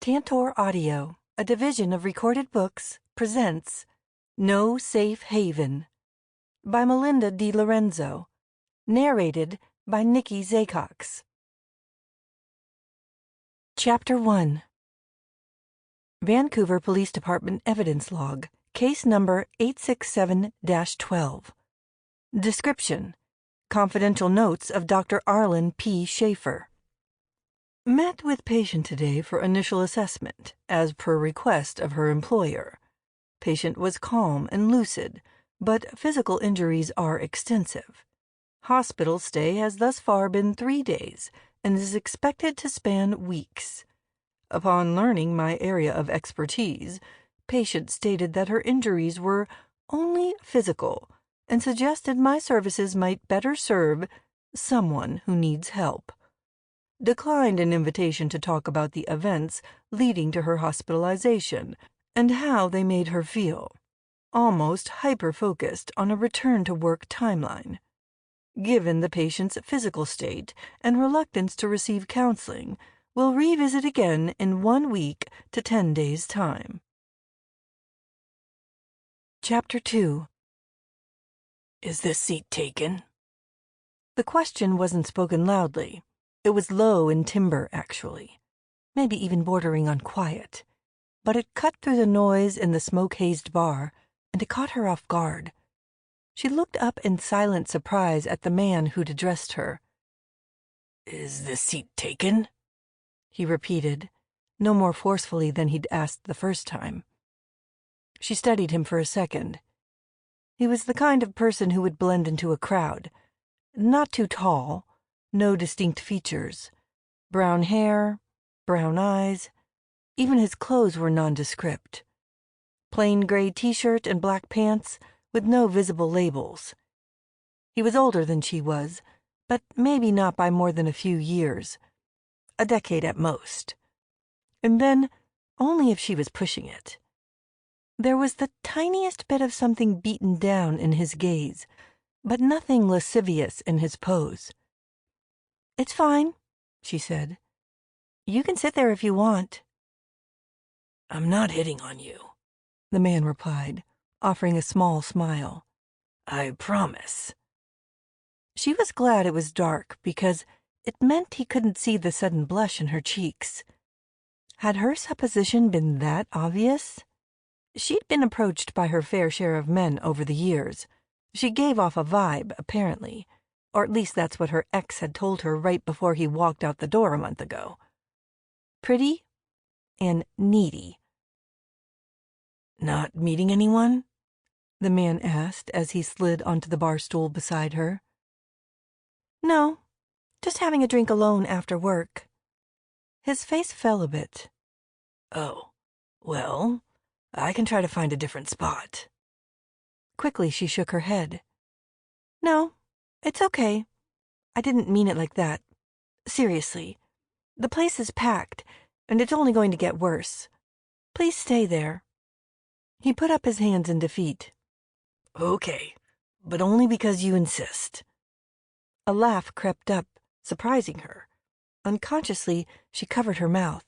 Tantor Audio, a division of Recorded Books, presents No Safe Haven by Melinda Di Lorenzo, narrated by Nikki Zakocs. Chapter 1. Vancouver Police Department Evidence Log, Case Number 867-12. Description: Confidential Notes of Dr. Arlen P. Schaefer. Met with patient today for initial assessment, as per request of her employer. Patient was calm and lucid, but physical injuries are extensive. Hospital stay has thus far been 3 days and is expected to span weeks. Upon learning my area of expertise, patient stated that her injuries were only physical and suggested my services might better serve someone who needs help. Declined an invitation to talk about the events leading to her hospitalization and how they made her feel. Almost hyper-focused on a return-to-work timeline. Given the patient's physical state and reluctance to receive counseling, we'll revisit again in 1 week to 10 days' time. Chapter 2. Is this seat taken? The question wasn't spoken loudly. It was low in timbre, actually, maybe even bordering on quiet, but it cut through the noise in the smoke-hazed bar, and it caught her off guard. She looked up in silent surprise at the man who'd addressed her. "Is this seat taken?" he repeated, no more forcefully than he'd asked the first time. She studied him for a second. He was the kind of person who would blend into a crowd. Not too tall, no distinct features. Brown hair, brown eyes. Even his clothes were nondescript. Plain gray t-shirt and black pants with no visible labels. He was older than she was, but maybe not by more than a few years. A decade at most. And then, only if she was pushing it. There was the tiniest bit of something beaten down in his gaze, but nothing lascivious in his pose. "It's fine," she said. "You can sit there if you want." "I'm not hitting on you," the man replied, offering a small smile. "I promise." She was glad it was dark because it meant he couldn't see the sudden blush in her cheeks. Had her supposition been that obvious? She'd been approached by her fair share of men over the years. She gave off a vibe, apparently. Or at least that's what her ex had told her right before he walked out the door a month ago. Pretty and needy. "Not meeting anyone?" the man asked as he slid onto the bar stool beside her. "No, just having a drink alone after work." His face fell a bit. "Oh, well, I can try to find a different spot." Quickly she shook her head. "No, it's okay. I didn't mean it like that. Seriously. The place is packed, and it's only going to get worse. Please stay there." He put up his hands in defeat. "Okay, but only because you insist." A laugh crept up, surprising her. Unconsciously, she covered her mouth.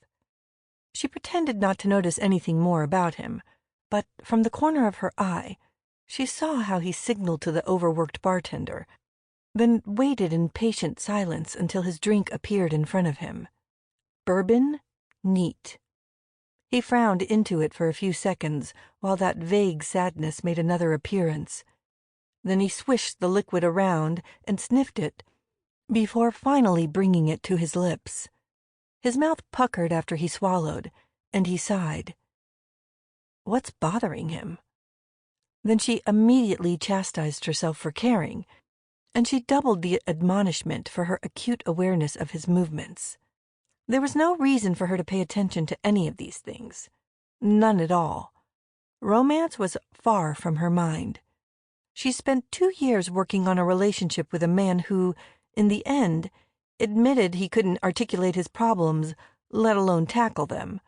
She pretended not to notice anything more about him, but from the corner of her eye, she saw how he signaled to the overworked bartender, then waited in patient silence until his drink appeared in front of him. Bourbon, neat. He frowned into it for a few seconds while that vague sadness made another appearance. Then he swished the liquid around and sniffed it, before finally bringing it to his lips. His mouth puckered after he swallowed, and he sighed. What's bothering him? Then she immediately chastised herself for caring, and she doubled the admonishment for her acute awareness of his movements. There was no reason for her to pay attention to any of these things. None at all. Romance was far from her mind. She spent 2 years working on a relationship with a man who, in the end, admitted he couldn't articulate his problems, let alone tackle them.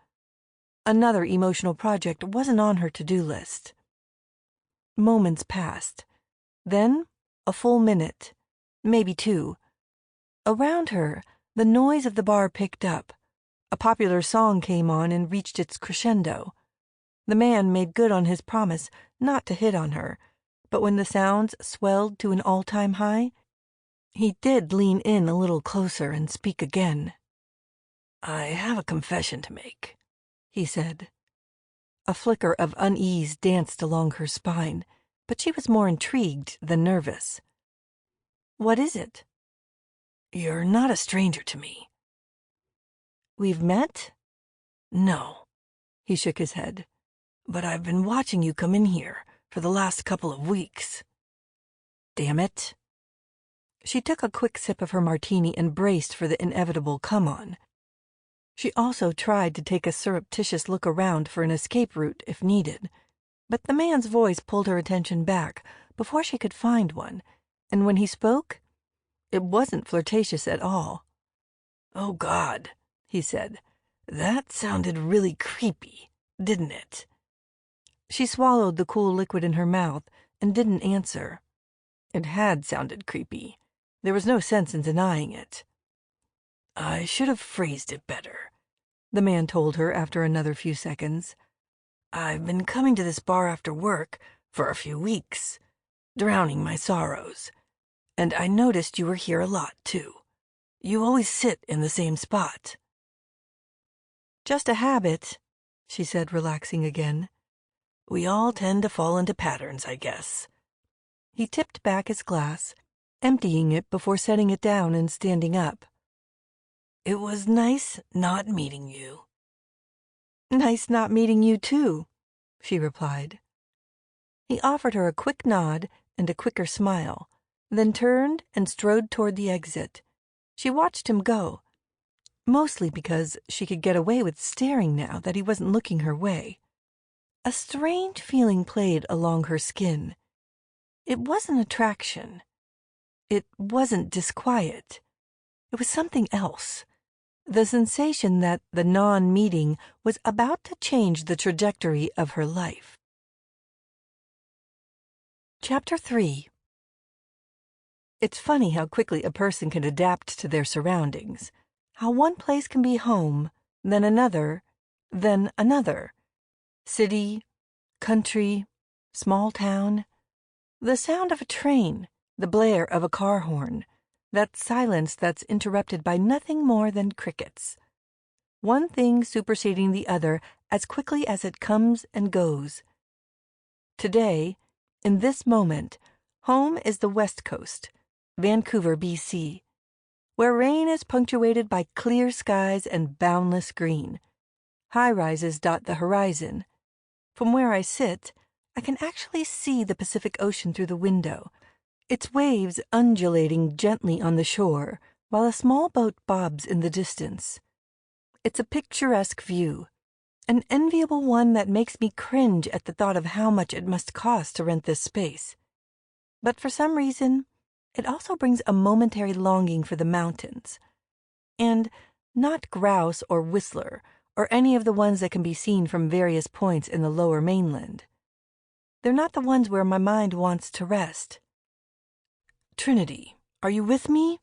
Another emotional project wasn't on her to-do list. Moments passed. Then a full minute, maybe 2. Around her, the noise of the bar picked up, A popular song came on and reached its crescendo. The man made good on his promise not to hit on her, but when the sounds swelled to an all-time high, he did lean in a little closer and speak again. "I have a confession to make," he said. A flicker of unease danced along her spine, but she was more intrigued than nervous. "What is it?" "You're not a stranger to me." "We've met?" "No." He shook his head. "But I've been watching you come in here for the last couple of weeks." "Damn it." She took a quick sip of her martini and braced for the inevitable come-on. She also tried to take a surreptitious look around for an escape route if needed, but the man's voice pulled her attention back before she could find one, and when he spoke, it wasn't flirtatious at all. "Oh, God," he said, "that sounded really creepy, didn't it?" She swallowed the cool liquid in her mouth and didn't answer. It had sounded creepy. There was no sense in denying it. "I should have phrased it better," the man told her after another few seconds. "I've been coming to this bar after work for a few weeks, drowning my sorrows. And I noticed you were here a lot, too. You always sit in the same spot." "Just a habit," she said, relaxing again. "We all tend to fall into patterns, I guess." He tipped back his glass, emptying it before setting it down and standing up. "It was nice not meeting you." "Nice not meeting you, too," she replied. He offered her a quick nod and a quicker smile, then turned and strode toward the exit. She watched him go, mostly because she could get away with staring now that he wasn't looking her way. A strange feeling played along her skin. It wasn't attraction. It wasn't disquiet. It was something else. The sensation that the non-meeting was about to change the trajectory of her life. Chapter 3. It's funny how quickly a person can adapt to their surroundings. How one place can be home, then another, then another. City, country, small town. The sound of a train, the blare of a car horn, that silence that's interrupted by nothing more than crickets. One thing superseding the other as quickly as it comes and goes. Today, in this moment, home is the West Coast, Vancouver, BC, where rain is punctuated by clear skies and boundless green. High-rises dot the horizon. From where I sit, I can actually see the Pacific Ocean through the window, its waves undulating gently on the shore, while a small boat bobs in the distance. It's a picturesque view, an enviable one that makes me cringe at the thought of how much it must cost to rent this space. But for some reason, it also brings a momentary longing for the mountains. And not grouse or whistler, or any of the ones that can be seen from various points in the lower mainland. They're not the ones where my mind wants to rest. "Trinity, are you with me?"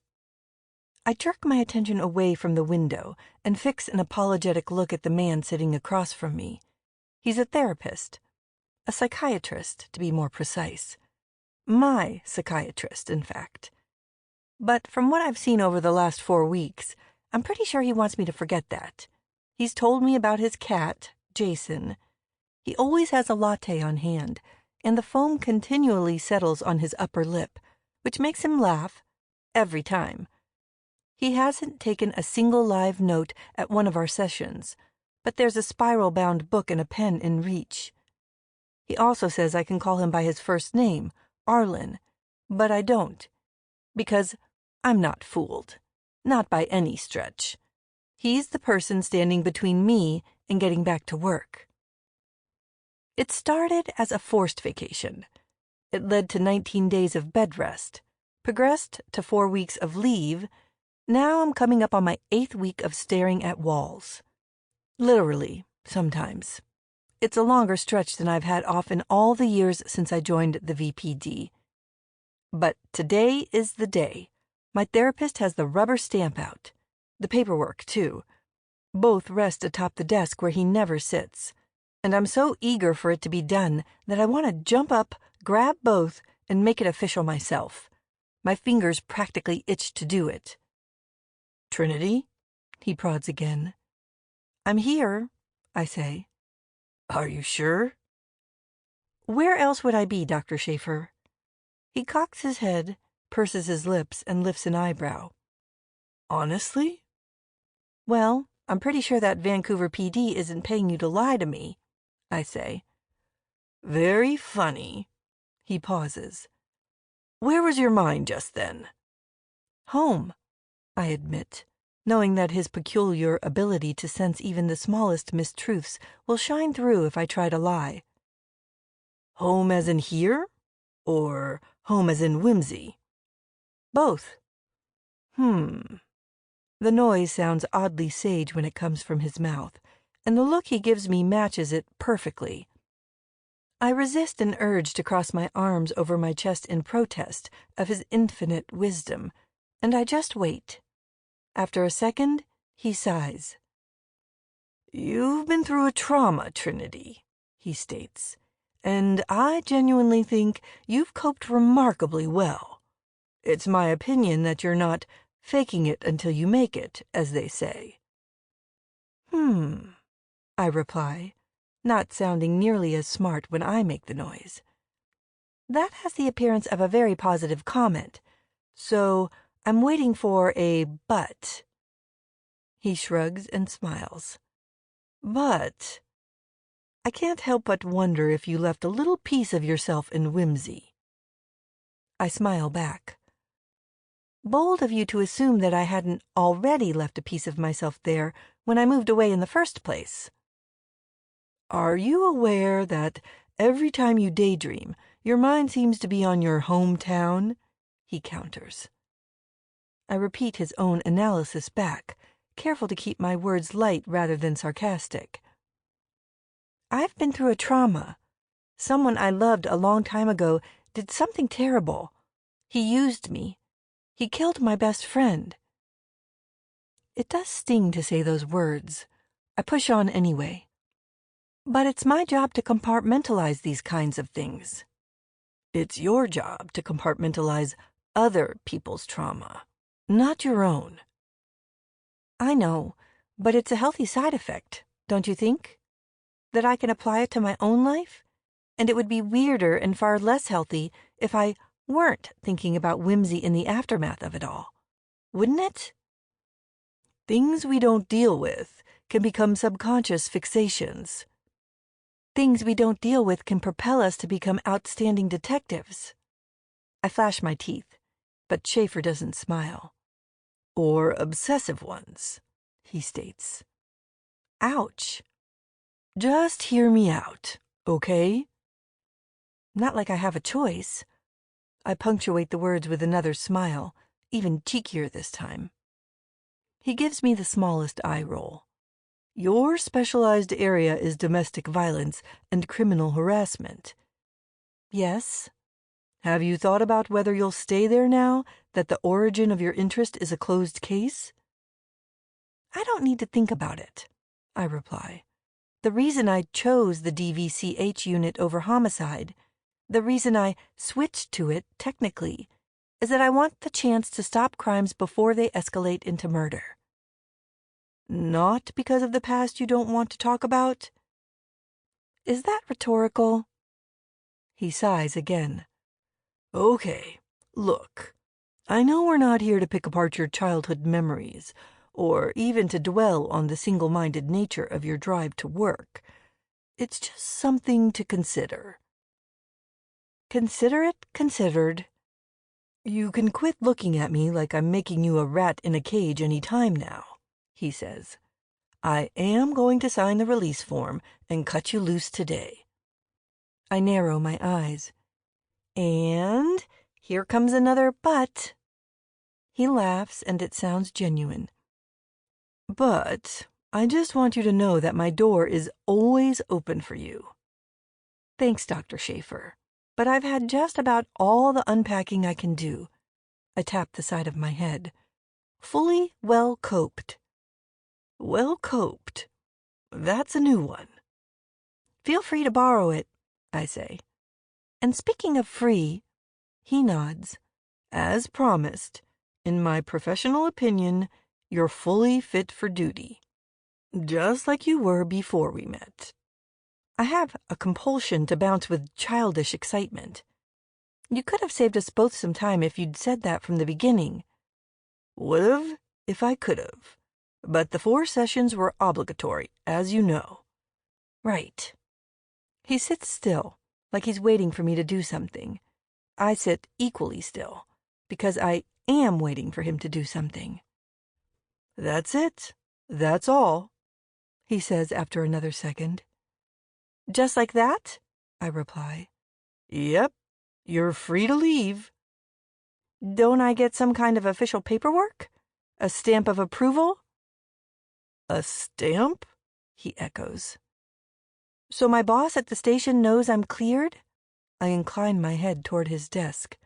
I jerk my attention away from the window and fix an apologetic look at the man sitting across from me. He's a therapist. A psychiatrist, to be more precise. My psychiatrist, in fact. But from what I've seen over the last 4 weeks, I'm pretty sure he wants me to forget that. He's told me about his cat, Jason. He always has a latte on hand, and the foam continually settles on his upper lip, which makes him laugh every time. He hasn't taken a single live note at one of our sessions, but there's a spiral-bound book and a pen in reach. He also says I can call him by his first name, Arlen, but I don't, because I'm not fooled. Not by any stretch. He's the person standing between me and getting back to work. It started as a forced vacation. It led to 19 days of bed rest, progressed to 4 weeks of leave. Now I'm coming up on my 8th week of staring at walls. Literally, sometimes. It's a longer stretch than I've had off in all the years since I joined the VPD. But today is the day. My therapist has the rubber stamp out. The paperwork, too. Both rest atop the desk where he never sits, and I'm so eager for it to be done that I want to jump up, grab both, and make it official myself. My fingers practically itch to do it. "Trinity?" he prods again. "I'm here," I say. "Are you sure?" "Where else would I be, Dr. Schaefer?" He cocks his head, purses his lips, and lifts an eyebrow. "Honestly?" "Well, I'm pretty sure that Vancouver PD isn't paying you to lie to me," I say. "Very funny." He pauses. "Where was your mind just then?" "Home," I admit, knowing that his peculiar ability to sense even the smallest mistruths will shine through if I try to lie. "Home as in here? Or home as in whimsy?" "Both." The noise sounds oddly sage when it comes from his mouth, and the look he gives me matches it perfectly. I resist an urge to cross my arms over my chest in protest of his infinite wisdom, and I just wait. After a second, he sighs. "You've been through a trauma, Trinity," he states, "and I genuinely think you've coped remarkably well. It's my opinion that you're not faking it until you make it, as they say." I reply, not sounding nearly as smart when I make the noise. That has the appearance of a very positive comment, so I'm waiting for a but. He shrugs and smiles. "But I can't help but wonder if you left a little piece of yourself in whimsy." I smile back. Bold of you to assume that I hadn't already left a piece of myself there when I moved away in the first place. "Are you aware that every time you daydream, your mind seems to be on your hometown?" he counters. I repeat his own analysis back, careful to keep my words light rather than sarcastic. "I've been through a trauma. Someone I loved a long time ago did something terrible. He used me. He killed my best friend." It does sting to say those words. I push on anyway. "But it's my job to compartmentalize these kinds of things." "It's your job to compartmentalize other people's trauma, not your own." "I know, but it's a healthy side effect, don't you think? That I can apply it to my own life? And it would be weirder and far less healthy if I weren't thinking about whimsy in the aftermath of it all. Wouldn't it?" "Things we don't deal with can become subconscious fixations." "Things we don't deal with can propel us to become outstanding detectives." I flash my teeth, but Schaefer doesn't smile. "Or obsessive ones," he states. Ouch. "Just hear me out, okay?" Not like I have a choice. I punctuate the words with another smile, even cheekier this time. He gives me the smallest eye roll. "Your specialized area is domestic violence and criminal harassment." "Yes." "Have you thought about whether you'll stay there now that the origin of your interest is a closed case?" "I don't need to think about it," I reply. "The reason I chose the DVCH unit over homicide, the reason I switched to it, technically, is that I want the chance to stop crimes before they escalate into murder." "Not because of the past you don't want to talk about?" Is that rhetorical? He sighs again. "Okay, look, I know we're not here to pick apart your childhood memories, or even to dwell on the single-minded nature of your drive to work. It's just something to consider." Consider it considered. "You can quit looking at me like I'm making you a rat in a cage any time now," he says. "I am going to sign the release form and cut you loose today." I narrow my eyes. "And here comes another but." He laughs, and it sounds genuine. "But I just want you to know that my door is always open for you." "Thanks, Dr. Schaefer, but I've had just about all the unpacking I can do." I tap the side of my head. "Fully well coped." Well coped. That's a new one. Feel free to borrow it, I say. And speaking of free, he nods. As promised, in my professional opinion, you're fully fit for duty. Just like you were before we met. I have a compulsion to bounce with childish excitement. You could have saved us both some time if you'd said that from the beginning. Would've, if I could've. But the 4 sessions were obligatory, as you know. Right. He sits still, like he's waiting for me to do something. I sit equally still, because I am waiting for him to do something. That's it. That's all, he says after another second. Just like that? I reply. Yep, you're free to leave. Don't I get some kind of official paperwork? A stamp of approval? A stamp? He echoes. So my boss at the station knows I'm cleared? I incline my head toward his desk.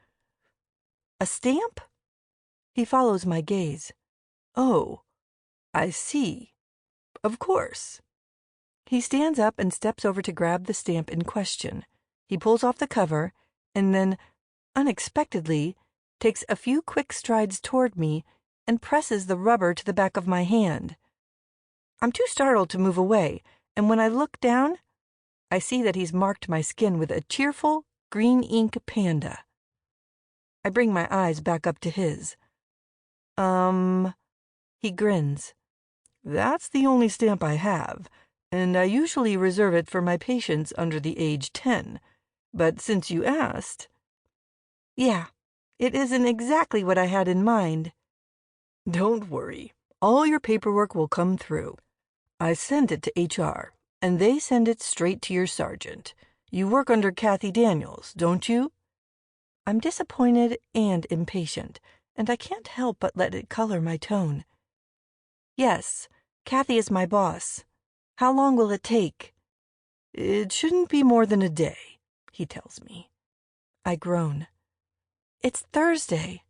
A stamp? He follows my gaze. Oh, I see. Of course. He stands up and steps over to grab the stamp in question. He pulls off the cover and then, unexpectedly, takes a few quick strides toward me and presses the rubber to the back of my hand. I'm too startled to move away, and when I look down, I see that he's marked my skin with a cheerful green ink panda. I bring my eyes back up to his. He grins. That's the only stamp I have, and I usually reserve it for my patients under the age 10. But since you asked... Yeah, it isn't exactly what I had in mind. Don't worry. All your paperwork will come through. I send it to HR, and they send it straight to your sergeant. You work under Kathy Daniels, don't you? I'm disappointed and impatient, and I can't help but let it color my tone. Yes, Kathy is my boss. How long will it take? It shouldn't be more than a day, he tells me. I groan. It's Thursday.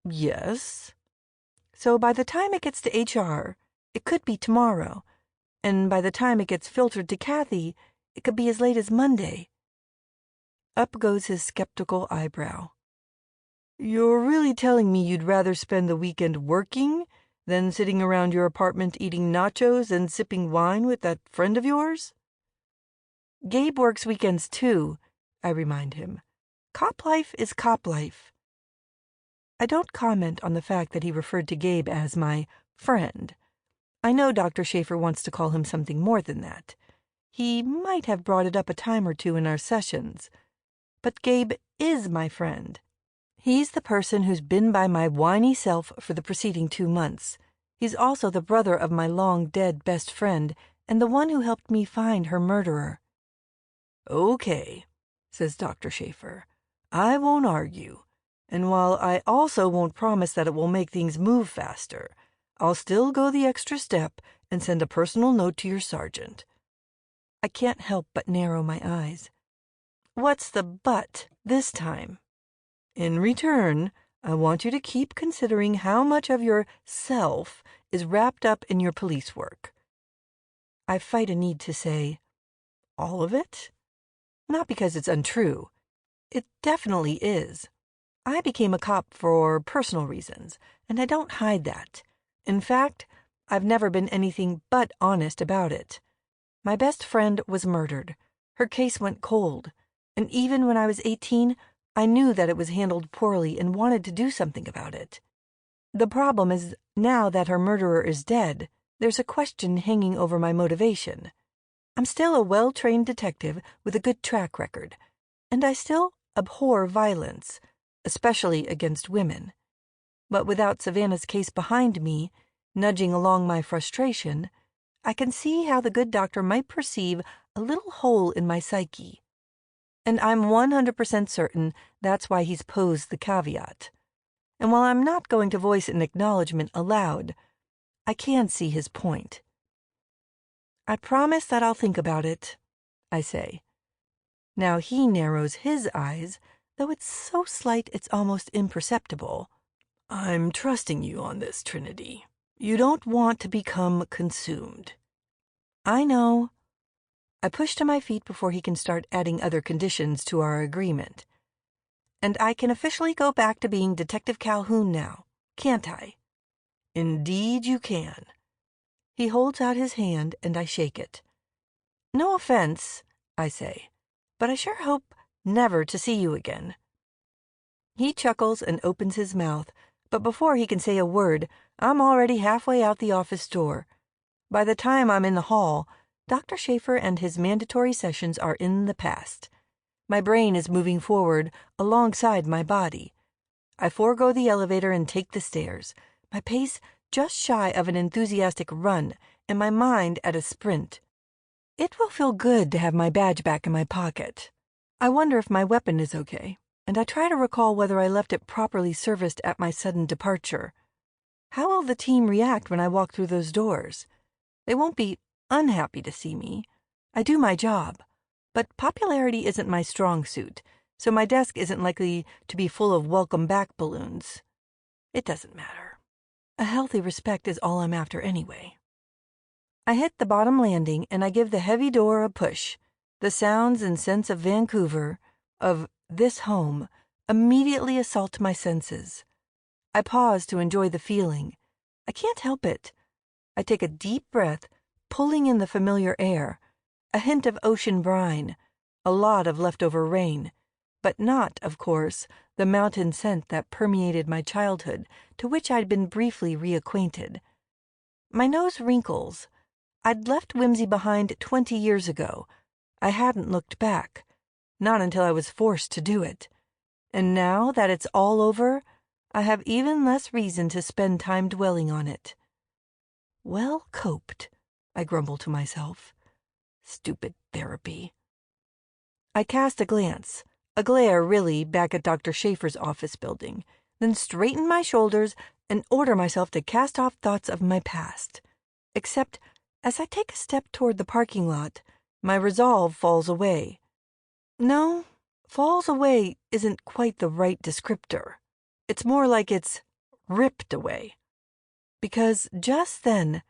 Yes. So by the time it gets to HR, it could be tomorrow, and by the time it gets filtered to Kathy, it could be as late as Monday. Up goes his skeptical eyebrow. You're really telling me you'd rather spend the weekend working than sitting around your apartment eating nachos and sipping wine with that friend of yours? Gabe works weekends too, I remind him. Cop life is cop life. I don't comment on the fact that he referred to Gabe as my friend. I know Dr. Schaefer wants to call him something more than that. He might have brought it up a time or two in our sessions. But Gabe is my friend. He's the person who's been by my whiny self for the preceding 2 months. He's also the brother of my long-dead best friend and the one who helped me find her murderer. Okay, says Dr. Schaefer. I won't argue. And while I also won't promise that it will make things move faster, I'll still go the extra step and send a personal note to your sergeant. I can't help but narrow my eyes. What's the but this time? In return, I want you to keep considering how much of your self is wrapped up in your police work. I fight a need to say, all of it? Not because it's untrue. It definitely is. I became a cop for personal reasons, and I don't hide that. In fact, I've never been anything but honest about it. My best friend was murdered. Her case went cold, and even when I was 18, I knew that it was handled poorly and wanted to do something about it. The problem is, now that her murderer is dead, there's a question hanging over my motivation. I'm still a well-trained detective with a good track record, and I still abhor violence, especially against women. But without Savannah's case behind me, nudging along my frustration, I can see how the good doctor might perceive a little hole in my psyche. And I'm 100% certain that's why he's posed the caveat. And while I'm not going to voice an acknowledgement aloud, I can see his point. I promise that I'll think about it, I say. Now he narrows his eyes, though it's so slight it's almost imperceptible. I'm trusting you on this, Trinity. You don't want to become consumed. I know. I push to my feet before he can start adding other conditions to our agreement. And I can officially go back to being Detective Calhoun now, can't I? Indeed you can. He holds out his hand and I shake it. No offense, I say, but I sure hope never to see you again. He chuckles and opens his mouth, but before he can say a word, I'm already halfway out the office door. By the time I'm in the hall, Dr. Schaefer and his mandatory sessions are in the past. My brain is moving forward alongside my body. I forego the elevator and take the stairs, my pace just shy of an enthusiastic run and my mind at a sprint. It will feel good to have my badge back in my pocket. I wonder if my weapon is okay, and I try to recall whether I left it properly serviced at my sudden departure. How will the team react when I walk through those doors? They won't be unhappy to see me. I do my job, but popularity isn't my strong suit, so my desk isn't likely to be full of welcome back balloons. It doesn't matter. A healthy respect is all I'm after anyway. I hit the bottom landing and I give the heavy door a push. The sounds and scents of Vancouver, of this home, immediately assault my senses. I pause to enjoy the feeling. I can't help it. I take a deep breath, pulling in the familiar air, a hint of ocean brine, a lot of leftover rain, but not, of course, the mountain scent that permeated my childhood, to which I'd been briefly reacquainted. My nose wrinkles. I'd left whimsy behind 20 years ago. I hadn't looked back, not until I was forced to do it. And now that it's all over, I have even less reason to spend time dwelling on it. Well coped, I grumble to myself. Stupid therapy. I cast a glare really, back at Dr. Schaefer's office building, then straighten my shoulders and order myself to cast off thoughts of my past. Except, as I take a step toward the parking lot, my resolve falls away. No, falls away isn't quite the right descriptor. It's more like it's ripped away. Because just then,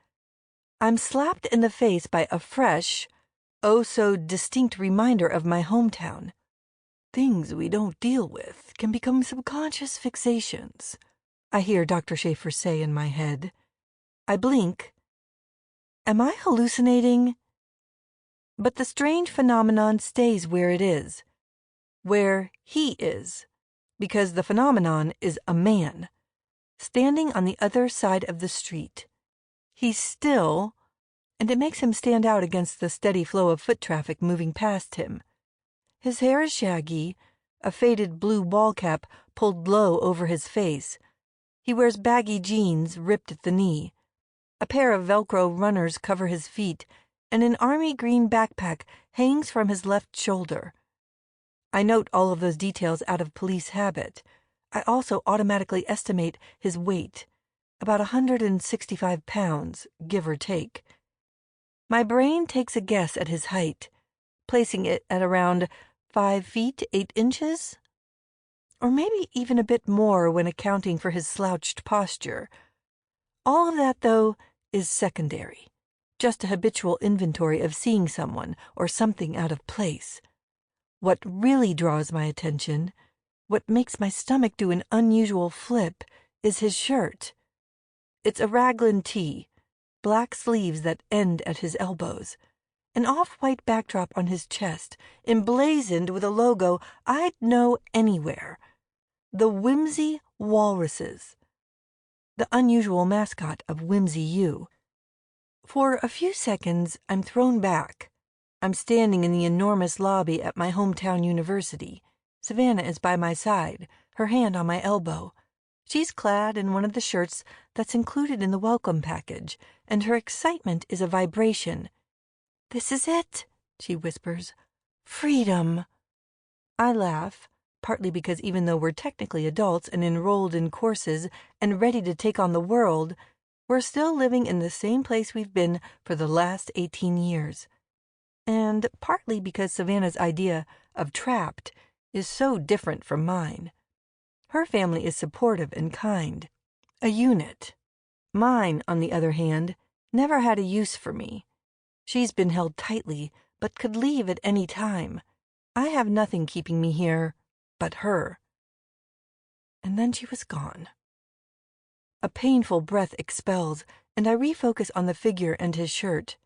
I'm slapped in the face by a fresh, oh so distinct reminder of my hometown. Things we don't deal with can become subconscious fixations, I hear Dr. Schaefer say in my head. I blink. Am I hallucinating? But the strange phenomenon stays where it is, where he is, because the phenomenon is a man, standing on the other side of the street. He's still, and it makes him stand out against the steady flow of foot traffic moving past him. His hair is shaggy, a faded blue ball cap pulled low over his face. He wears baggy jeans ripped at the knee. A pair of Velcro runners cover his feet, and an army green backpack hangs from his left shoulder. I note all of those details out of police habit. I also automatically estimate his weight, about 165 pounds, give or take. My brain takes a guess at his height, placing it at around 5 feet 8 inches? Or maybe even a bit more when accounting for his slouched posture. All of that, though, is secondary, just a habitual inventory of seeing someone or something out of place. What really draws my attention, what makes my stomach do an unusual flip, is his shirt. It's a raglan tee, black sleeves that end at his elbows, an off-white backdrop on his chest, emblazoned with a logo I'd know anywhere. The Whimsy Walruses, the unusual mascot of Whimsy U. For a few seconds, I'm thrown back. I'm standing in the enormous lobby at my hometown university. Savannah is by my side, her hand on my elbow. She's clad in one of the shirts that's included in the welcome package, and her excitement is a vibration. "This is it," she whispers. "Freedom." I laugh, partly because even though we're technically adults and enrolled in courses and ready to take on the world, we're still living in the same place we've been for the last 18 years. And partly because Savannah's idea of trapped is so different from mine. Her family is supportive and kind, a unit. Mine, on the other hand, never had a use for me. She's been held tightly, but could leave at any time. I have nothing keeping me here but her. And then she was gone. A painful breath expels, and I refocus on the figure and his shirt.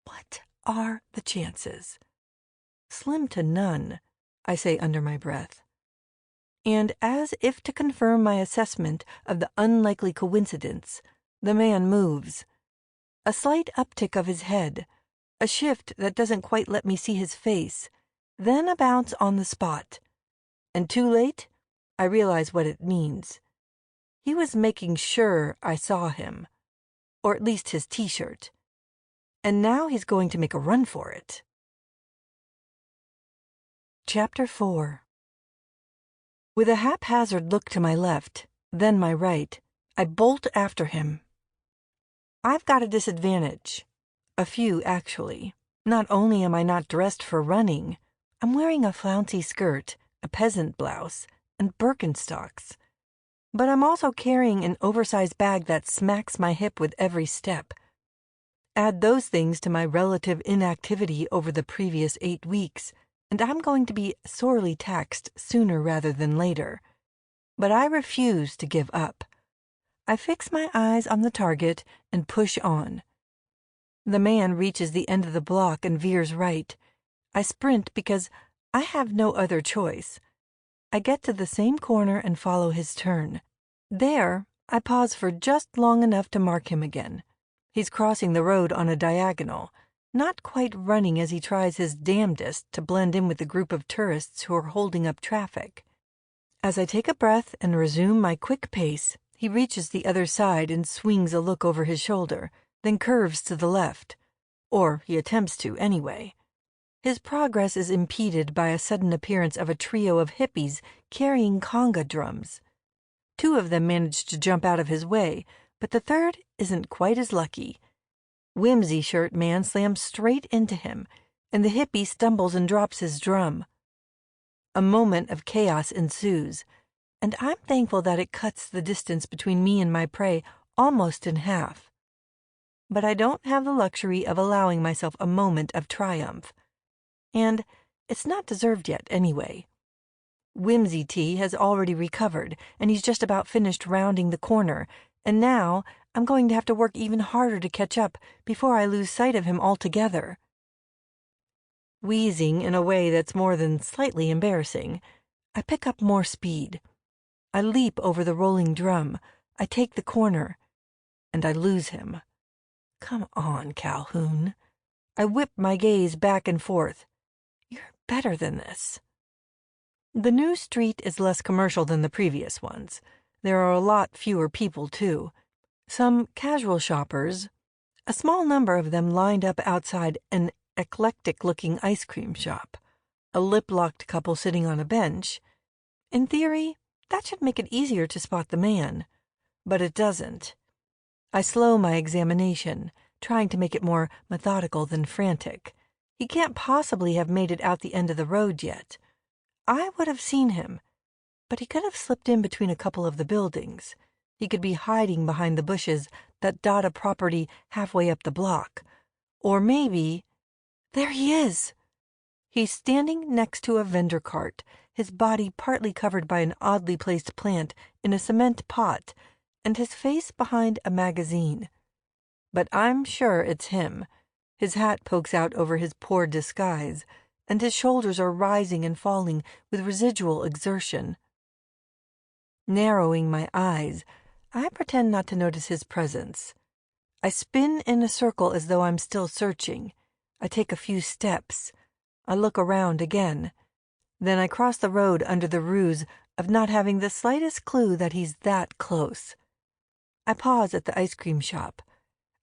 What are the chances? Slim to none, I say under my breath. And as if to confirm my assessment of the unlikely coincidence, the man moves. A slight uptick of his head, a shift that doesn't quite let me see his face, then a bounce on the spot. And too late, I realize what it means. He was making sure I saw him, or at least his t-shirt. And now he's going to make a run for it. Chapter 4. With a haphazard look to my left, then my right, I bolt after him. I've got a disadvantage. A few, actually. Not only am I not dressed for running, I'm wearing a flouncy skirt, a peasant blouse, and Birkenstocks. But I'm also carrying an oversized bag that smacks my hip with every step. Add those things to my relative inactivity over the previous 8 weeks, and I'm going to be sorely taxed sooner rather than later. But I refuse to give up. I fix my eyes on the target and push on. The man reaches the end of the block and veers right. I sprint because I have no other choice. I get to the same corner and follow his turn. There, I pause for just long enough to mark him again. He's crossing the road on a diagonal, not quite running as he tries his damnedest to blend in with the group of tourists who are holding up traffic. As I take a breath and resume my quick pace, he reaches the other side and swings a look over his shoulder, then curves to the left. Or he attempts to, anyway. His progress is impeded by a sudden appearance of a trio of hippies carrying conga drums. 2 of them manage to jump out of his way, but the third isn't quite as lucky. Whimsy shirt man slams straight into him, and the hippie stumbles and drops his drum. A moment of chaos ensues, and I'm thankful that it cuts the distance between me and my prey almost in half. But I don't have the luxury of allowing myself a moment of triumph. And it's not deserved yet, anyway. Whimsy T has already recovered, and he's just about finished rounding the corner, and now I'm going to have to work even harder to catch up before I lose sight of him altogether. Wheezing in a way that's more than slightly embarrassing, I pick up more speed. I leap over the rolling drum, I take the corner, and I lose him. Come on, Calhoun. I whip my gaze back and forth. You're better than this. The new street is less commercial than the previous ones. There are a lot fewer people, too. Some casual shoppers, a small number of them lined up outside an eclectic-looking ice cream shop, a lip-locked couple sitting on a bench. In theory, that should make it easier to spot the man. But it doesn't. I slow my examination, trying to make it more methodical than frantic. He can't possibly have made it out the end of the road yet. I would have seen him, but he could have slipped in between a couple of the buildings. He could be hiding behind the bushes that dot a property halfway up the block. Or maybe... There he is! He's standing next to a vendor cart, his body partly covered by an oddly placed plant in a cement pot, and his face behind a magazine. But I'm sure it's him. His hat pokes out over his poor disguise, and his shoulders are rising and falling with residual exertion. Narrowing my eyes, I pretend not to notice his presence. I spin in a circle as though I'm still searching. I take a few steps. I look around again. Then I cross the road under the ruse of not having the slightest clue that he's that close. I pause at the ice cream shop.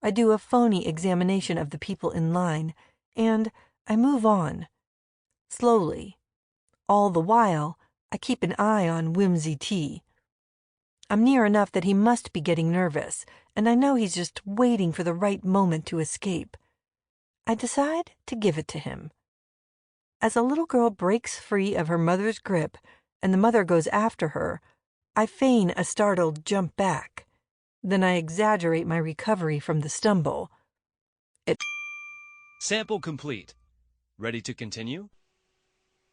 I do a phony examination of the people in line, and I move on. Slowly. All the while, I keep an eye on Whimsy T. I'm near enough that he must be getting nervous, and I know he's just waiting for the right moment to escape. I decide to give it to him. As a little girl breaks free of her mother's grip, and the mother goes after her, I feign a startled jump back. Then I exaggerate my recovery from the stumble. Sample complete. Ready to continue?